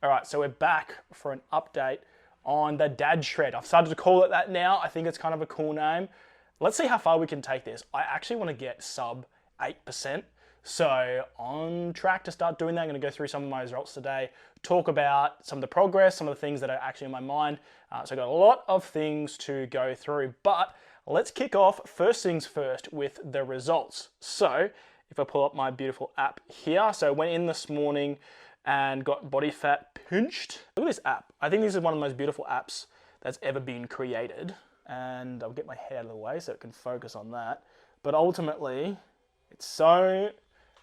All right, so we're back for an update on the dad shred. I've started to call it that now. I think it's kind of a cool name. Let's see how far we can take this. I actually want to get sub 8%. So on track to start doing that. I'm going to go through some of my results today, talk about some of the progress, some of the things that are actually in my mind. So I've got a lot of things to go through, but let's kick off first things first with the results. So if I pull up my beautiful app here, so I went in this morning and got body fat pinched. Look at this app. I think this is one of the most beautiful apps that's ever been created. And I'll get my head out of the way so it can focus on that. But ultimately, it's so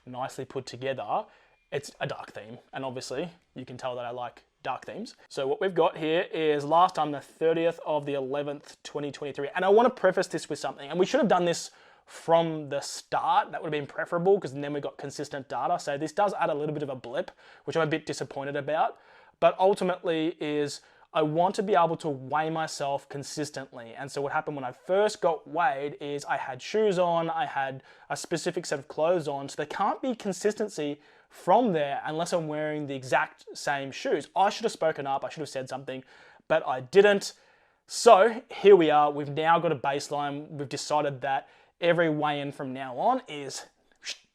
nicely put together. It's a dark theme. And obviously, you can tell that I like dark themes. So what we've got here is last time, the 30th of the 11th, 2023. And I want to preface this with something. And we should have done this from the start. That would have been preferable because then we got consistent data. So this does add a little bit of a blip, which I'm a bit disappointed about. But ultimately is I want to be able to weigh myself consistently. And so what happened when I first got weighed is I had shoes on, I had a specific set of clothes on. So there can't be consistency from there unless I'm wearing the exact same shoes. I should have spoken up, I should have said something, but I didn't. So here we are, we've now got a baseline. We've decided that every weigh-in from now on is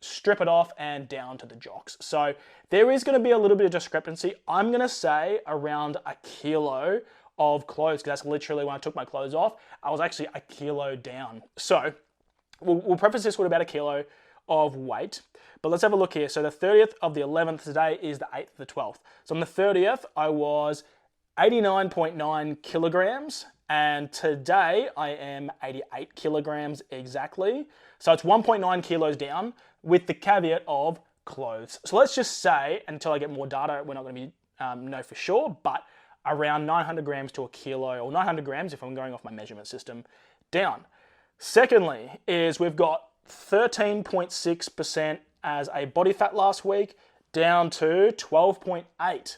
strip it off and down to the jocks. So there is going to be a little bit of discrepancy. I'm going to say around a kilo of clothes, because that's literally when I took my clothes off, I was actually a kilo down. So we'll preface this with about a kilo of weight. But let's have a look here. So the 30th of the 11th today is the 8th of the 12th. So on the 30th, I was 89.9 kilograms. And today I am 88 kilograms exactly. So it's 1.9 kilos down with the caveat of clothes. So let's just say, until I get more data, we're not going to be know for sure, but around 900 grams to a kilo, or 900 grams if I'm going off my measurement system, down. Secondly is we've got 13.6% as a body fat last week, down to 12.8.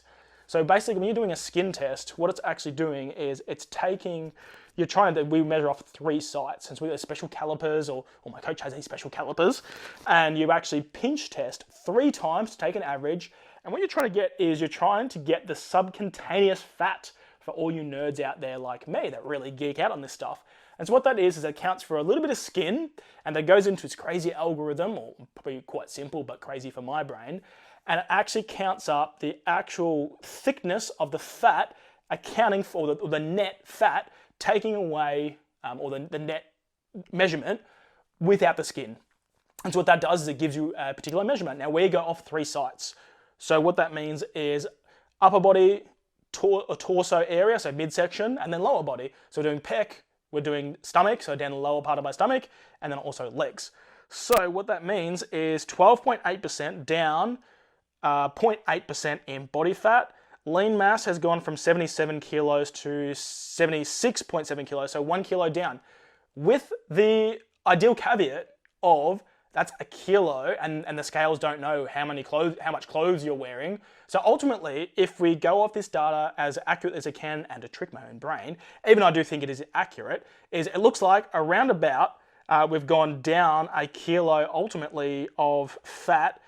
So basically, when you're doing a skin test, what it's actually doing is it's taking, we measure off 3 sites. And so we have special calipers, or my coach has these special calipers, and you actually pinch test 3 times to take an average. And what you're trying to get is you're trying to get the subcutaneous fat for all you nerds out there like me that really geek out on this stuff. And so what that is it counts for a little bit of skin, and that goes into this crazy algorithm, or probably quite simple, but crazy for my brain. And it actually counts up the actual thickness of the fat, accounting for the net fat, taking away, or the net measurement without the skin. And so what that does is it gives you a particular measurement. Now we go off 3 sites. So what that means is upper body, torso area, so midsection, and then lower body. So we're doing pec, we're doing stomach, so down the lower part of my stomach, and then also legs. So what that means is 12.8% down, 0.8% in body fat. Lean mass has gone from 77 kilos to 76.7 kilos, so 1 kilo down. With the ideal caveat of that's a kilo, and the scales don't know how much clothes you're wearing. So ultimately, if we go off this data as accurate as I can, and to trick my own brain, even though I do think it is accurate, is it looks like around about we've gone down a kilo ultimately of fat,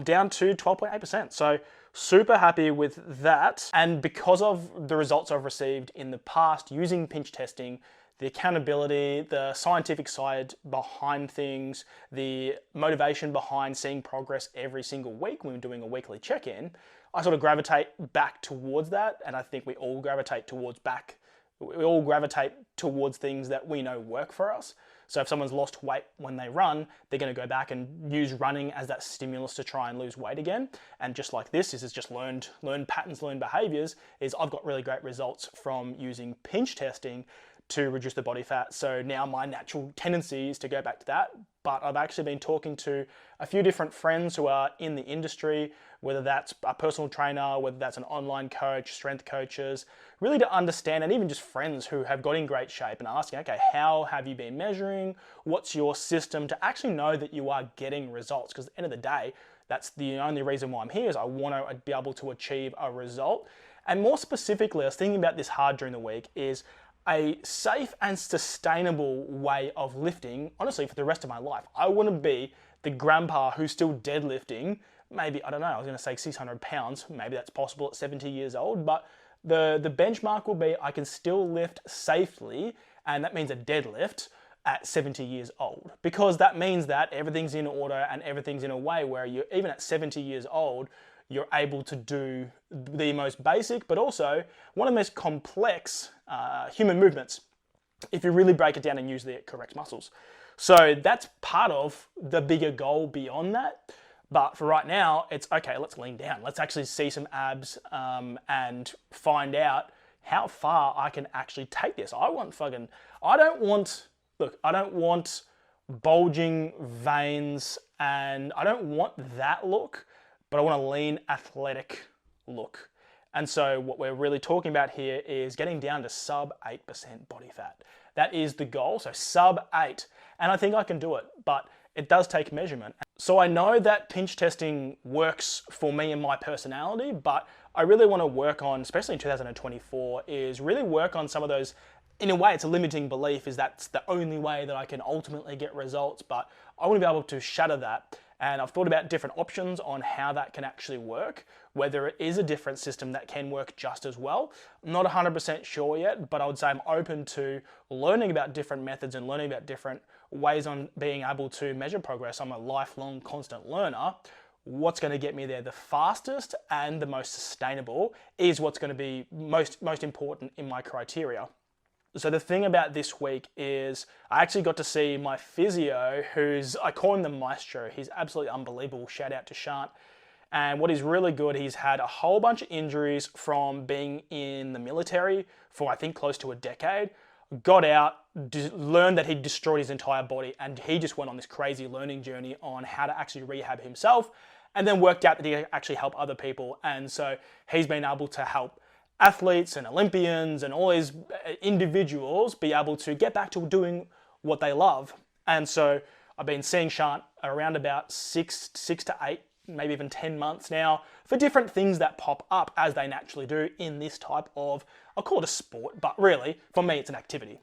down to 12.8%. So super happy with that. And because of the results I've received in the past using pinch testing, the accountability, the scientific side behind things, the motivation behind seeing progress every single week when we're doing a weekly check-in, I sort of gravitate back towards that. And I think we all gravitate towards things that we know work for us. So if someone's lost weight when they run, they're going to go back and use running as that stimulus to try and lose weight again. And just like this is just learned patterns, learned behaviors, is I've got really great results from using pinch testing to reduce the body fat. So now my natural tendency is to go back to that. But I've actually been talking to a few different friends who are in the industry, whether that's a personal trainer, whether that's an online coach, strength coaches, really to understand, and even just friends who have got in great shape and asking, okay, how have you been measuring? What's your system to actually know that you are getting results? Because at the end of the day, that's the only reason why I'm here, is I want to be able to achieve a result. And more specifically, I was thinking about this hard during the week, is a safe and sustainable way of lifting, honestly, for the rest of my life. I want to be the grandpa who's still deadlifting maybe, I don't know, I was going to say 600 pounds. Maybe that's possible at 70 years old, but the benchmark will be I can still lift safely, and that means a deadlift at 70 years old, because that means that everything's in order and everything's in a way where you, even at 70 years old, you're able to do the most basic, but also one of the most complex human movements, if you really break it down and use the correct muscles. So that's part of the bigger goal beyond that. But for right now, it's okay, let's lean down. Let's actually see some abs and find out how far I can actually take this. I don't want bulging veins, and I don't want that look, but I want a lean, athletic look. And so what we're really talking about here is getting down to sub 8% body fat. That is the goal, so sub 8. And I think I can do it, but it does take measurement. So I know that pinch testing works for me and my personality, but I really want to work on, especially in 2024, is really work on some of those. In a way, it's a limiting belief, is that's the only way that I can ultimately get results, but I want to be able to shatter that. And I've thought about different options on how that can actually work, whether it is a different system that can work just as well. I'm not 100% sure yet, but I would say I'm open to learning about different methods and learning about different ways on being able to measure progress. I'm a lifelong constant learner. What's going to get me there the fastest and the most sustainable is what's going to be most important in my criteria. So the thing about this week is I actually got to see my physio, I call him the maestro. He's absolutely unbelievable. Shout out to Shant. And what is really good, he's had a whole bunch of injuries from being in the military for I think close to a decade. Got out, learned that he destroyed his entire body, and he just went on this crazy learning journey on how to actually rehab himself, and then worked out that he could actually help other people. And so he's been able to help athletes and Olympians and all these individuals be able to get back to doing what they love. And so I've been seeing Shant around about six to 8, maybe even 10 months now for different things that pop up as they naturally do in this type of, I'll call it a sport, but really for me it's an activity.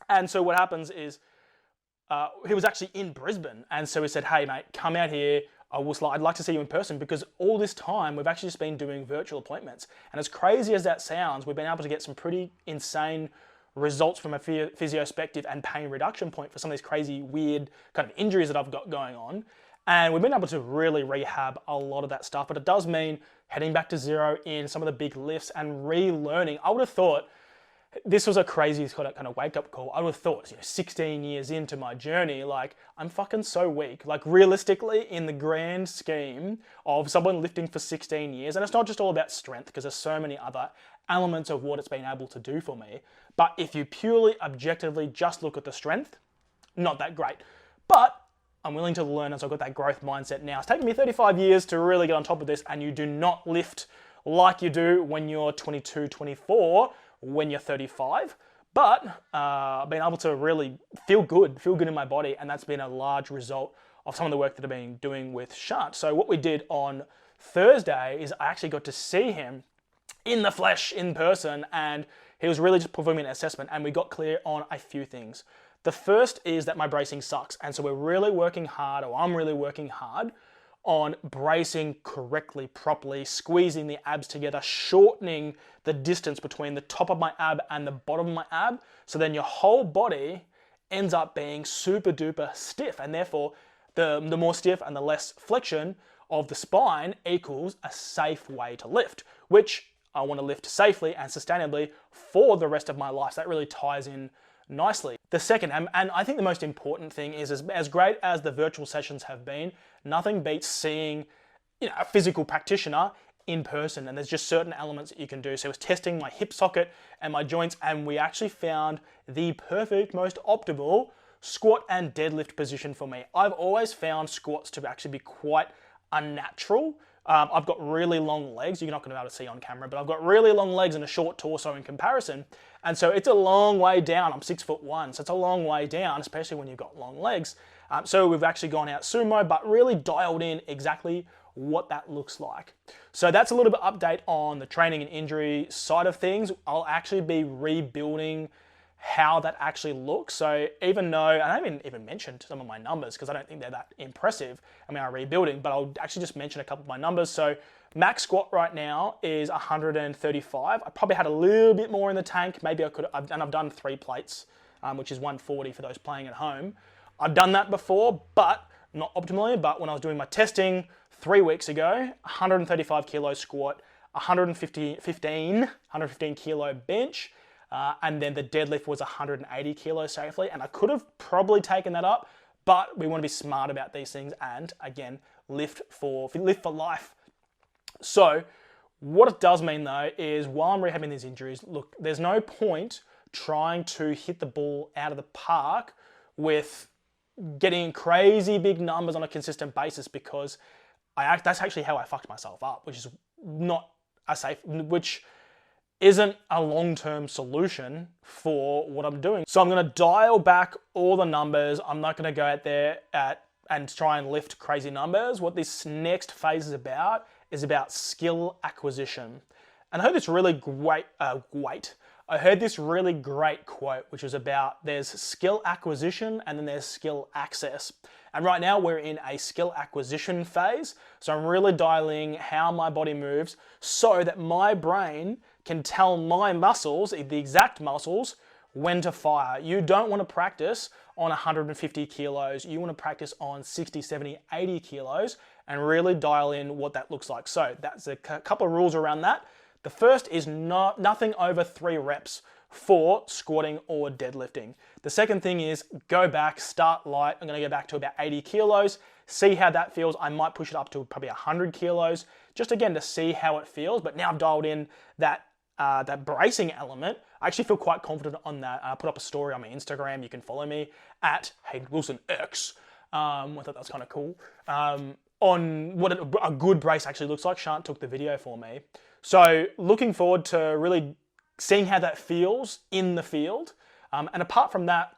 And so what happens is he was actually in Brisbane, and so he said, hey mate, come out here. I'd like to see you in person, because all this time we've actually just been doing virtual appointments. And as crazy as that sounds, we've been able to get some pretty insane results from a physiospective and pain reduction point for some of these crazy, weird kind of injuries that I've got going on. And we've been able to really rehab a lot of that stuff, but it does mean heading back to zero in some of the big lifts and relearning. I would have thought this was a crazy kind of wake-up call. I would have thought, 16 years into my journey, like, I'm fucking so weak. Like, realistically, in the grand scheme of someone lifting for 16 years, and it's not just all about strength, because there's so many other elements of what it's been able to do for me. But if you purely, objectively just look at the strength, not that great. But I'm willing to learn, as I've got that growth mindset now. It's taken me 35 years to really get on top of this, and you do not lift like you do when you're 22, 24, when you're 35, but I've been able to really feel good in my body, and that's been a large result of some of the work that I've been doing with Shant. So what we did on Thursday is I actually got to see him in the flesh, in person, and he was really just performing an assessment, and we got clear on a few things. The first is that my bracing sucks, and so we're really working hard, or I'm really working hard on bracing correctly, properly, squeezing the abs together, shortening the distance between the top of my ab and the bottom of my ab, so then your whole body ends up being super duper stiff, and therefore the more stiff and the less flexion of the spine equals a safe way to lift, which I want to lift safely and sustainably for the rest of my life. So that really ties in nicely. The second, and I think the most important thing is, as great as the virtual sessions have been, nothing beats seeing a physical practitioner in person, and there's just certain elements that you can do. So I was testing my hip socket and my joints, and we actually found the perfect, most optimal squat and deadlift position for me. I've always found squats to actually be quite unnatural. I've got really long legs. You're not going to be able to see on camera, but I've got really long legs and a short torso in comparison. And so it's a long way down. I'm 6'1", so it's a long way down, especially when you've got long legs. So we've actually gone out sumo, but really dialed in exactly what that looks like. So that's a little bit update on the training and injury side of things. I'll actually be rebuilding how that actually looks. So even though, and I haven't even mentioned some of my numbers because I don't think they're that impressive, I mean, I'm rebuilding, but I'll actually just mention a couple of my numbers. So max squat right now is 135. I probably had a little bit more in the tank. Maybe I could, and I've done 3 plates, which is 140 for those playing at home. I've done that before, but not optimally, but when I was doing my testing 3 weeks ago, 135 kilo squat, 115 kilo bench, and then the deadlift was 180 kilos safely. And I could have probably taken that up, but we want to be smart about these things and, again, lift for life. So what it does mean, though, is while I'm rehabbing these injuries, look, there's no point trying to hit the ball out of the park with getting crazy big numbers on a consistent basis, because that's actually how I fucked myself up, which is not a safe, which isn't a long-term solution for what I'm doing. So I'm going to dial back all the numbers. I'm not going to go out there and try and lift crazy numbers. What this next phase is about skill acquisition. And I heard this really great quote, which was about there's skill acquisition and then there's skill access. And right now we're in a skill acquisition phase. So I'm really dialing how my body moves so that my brain can tell my muscles, the exact muscles, when to fire. You don't want to practice on 150 kilos. You want to practice on 60, 70, 80 kilos and really dial in what that looks like. So that's a couple of rules around that. The first is nothing over 3 reps for squatting or deadlifting. The second thing is go back, start light. I'm going to go back to about 80 kilos, see how that feels. I might push it up to probably 100 kilos, just again to see how it feels. But now I've dialed in that bracing element. I actually feel quite confident on that. I put up a story on my Instagram. You can follow me at Hayden Wilson X. I thought that was kind of cool. On what a good brace actually looks like. Shant took the video for me. So looking forward to really seeing how that feels in the field. And apart from that,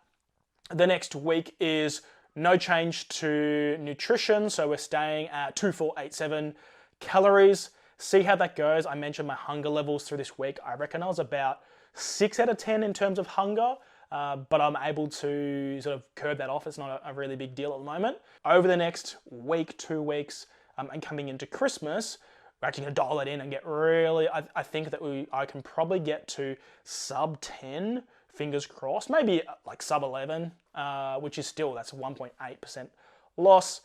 the next week is no change to nutrition. So we're staying at 2487 calories. See how that goes. I mentioned my hunger levels through this week. I reckon I was about 6 out of 10 in terms of hunger, but I'm able to sort of curb that off. It's not a really big deal at the moment. Over the next week, 2 weeks, and coming into Christmas, we're actually going to dial it in and get really, I think that I can probably get to sub 10, fingers crossed, maybe like sub 11, which is still, that's a 1.8% loss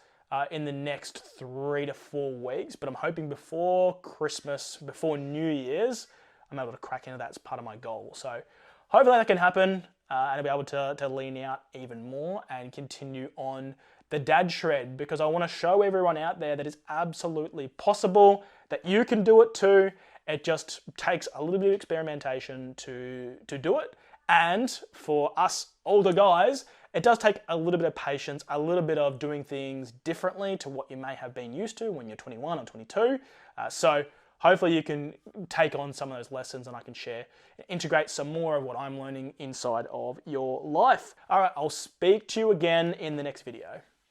in the next 3 to 4 weeks. But I'm hoping before Christmas, before New Year's, I'm able to crack into that as part of my goal. So hopefully that can happen and I'll be able to lean out even more and continue on the dad shred, because I want to show everyone out there that it's absolutely possible, that you can do it too. It just takes a little bit of experimentation to do it. And for us older guys, it does take a little bit of patience, a little bit of doing things differently to what you may have been used to when you're 21 or 22. So hopefully you can take on some of those lessons and I can share, integrate some more of what I'm learning inside of your life. All right, I'll speak to you again in the next video.